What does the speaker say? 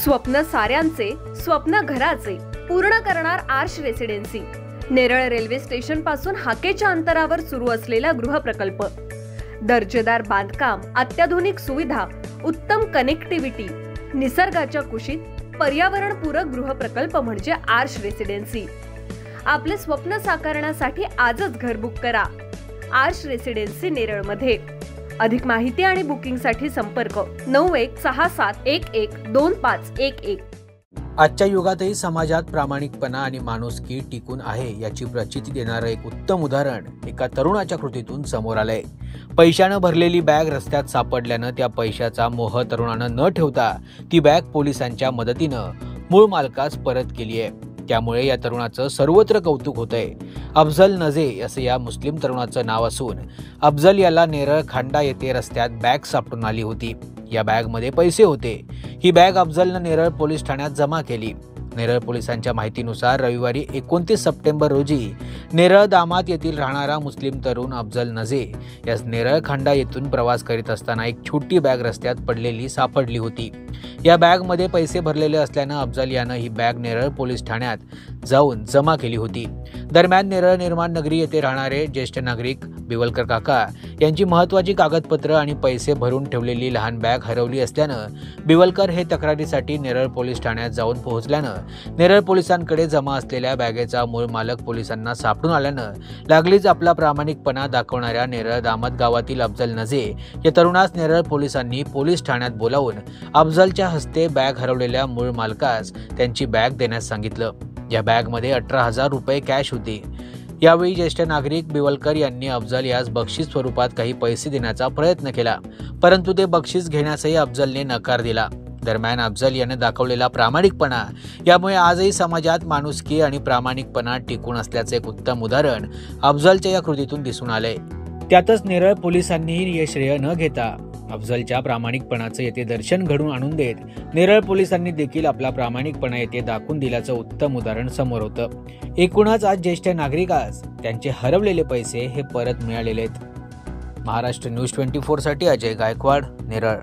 स्वप्न साऱ्यांचे, स्वप्न घराचे पूर्ण करणार Aarsh residency. Neral railway station पासून हाकेच्या अंतरावर सुरू असलेला गृहप्रकल्प, दर्जेदार बांधकाम, अत्याधुनिक सुविधा, उत्तम कनेक्टिव्हिटी, निसर्गाच्या कुशीत पर्यावरणपूरक गृहप्रकल्प म्हणजे आर्श रेसिडेन्सी। आपले स्वप्न साकारण्यासाठी आजच घर बुक करा आर्श रेसिडेन्सी नेरळ मध्ये। अधिक माहिती आणि बुकिंगसाठी संपर्क 9167112511। आजच्या युगातही समाजात प्रामाणिकपणा आणि माणुसकी टिकून आहे याची प्रचिती देणारं एक उत्तम उदाहरण एका तरुणाच्या कृतीतून समोर आलंय। पैशानं भरलेली बॅग रस्त्यात सापडल्यानं त्या पैशाचा मोह तरुणानं न ठेवता ती बॅग पोलिसांच्या मदतीनं मूळ मालकास परत केली आहे। त्यामुळे या तरुणाचं सर्वत्र कौतुक होतंय। अफजल नजे असे या मुस्लिम तरुणाचं नाव असून अफजल याला नेरळ खांडा येथे रस्त्यात बॅग सापडून आली होती। या बॅगमध्ये पैसे होते। ही बॅग अफजलनं नेरळ पोलीस ठाण्यात जमा केली। नेरळ पोलिसांच्या माहितीनुसार रविवारी 29 सप्टेंबर रोजी नेरळ दामात येथील राहणारा मुस्लिम तरुण अफजल नजे या नेरळ खांडा येथून प्रवास करीत असताना एक छोटी बॅग रस्त्यात पडलेली सापडली होती। या बॅगमध्ये पैसे भरलेले असल्यानं अफजल यानं ही बॅग नेरळ पोलीस ठाण्यात जाऊन जमा केली होती। दरम्यान नेरळ निर्माण नगरी येथे राहणारे ज्येष्ठ नागरिक बिवलकर काका यांची महत्त्वाची कागदपत्र आणि पैसे भरून ठेवलेली लहान बॅग हरवली असल्यानं बिवलकर हे तक्रारीसाठी नेरळ पोलीस ठाण्यात जाऊन पोहोचल्यानं नेरळ पोलिसांकडे जमा असलेल्या बॅगेचा मूळ मालक पोलिसांना सापडून आल्यानं लागलीच आपला प्रामाणिकपणा दाखवणाऱ्या नेरळ दामत गावातील अफजल नजे या तरुणास नेरळ पोलिसांनी पोलीस ठाण्यात बोलावून अफजलच्या हस्ते बॅग हरवलेल्या मूळ मालकास त्यांची बॅग देण्यास सांगितलं। या बॅगमध्ये 18,000 रुपये कॅश होती। यावेळी ज्येष्ठ नागरिक बिवलकर यांनी अफजल यास बक्षीस स्वरूपात काही पैसे देण्याचा प्रयत्न केला, परंतु ते बक्षीस घेण्यासही अफजलने नकार दिला। दरम्यान अफजल याने दाखवलेला प्रामाणिकपणा यामुळे आजही समाजात माणुसकी आणि प्रामाणिकपणा टिकून असल्याचे एक उत्तम उदाहरण अफजलच्या या कृतीतून दिसून आले। त्यातच नेरळ पोलिसांनीही हे श्रेय न घेता अफजलच्या प्रामाणिकपणाचं येथे दर्शन घडून आणून देत नेरळ पोलिसांनी देखील आपला प्रामाणिकपणा येथे दाखवून दिल्याचं उत्तम उदाहरण समोर होतं। एकूणच आज ज्येष्ठ नागरिकास त्यांचे हरवलेले पैसे हे परत मिळालेले आहेत। महाराष्ट्र न्यूज 24 साठी अजय गायकवाड, नेरळ।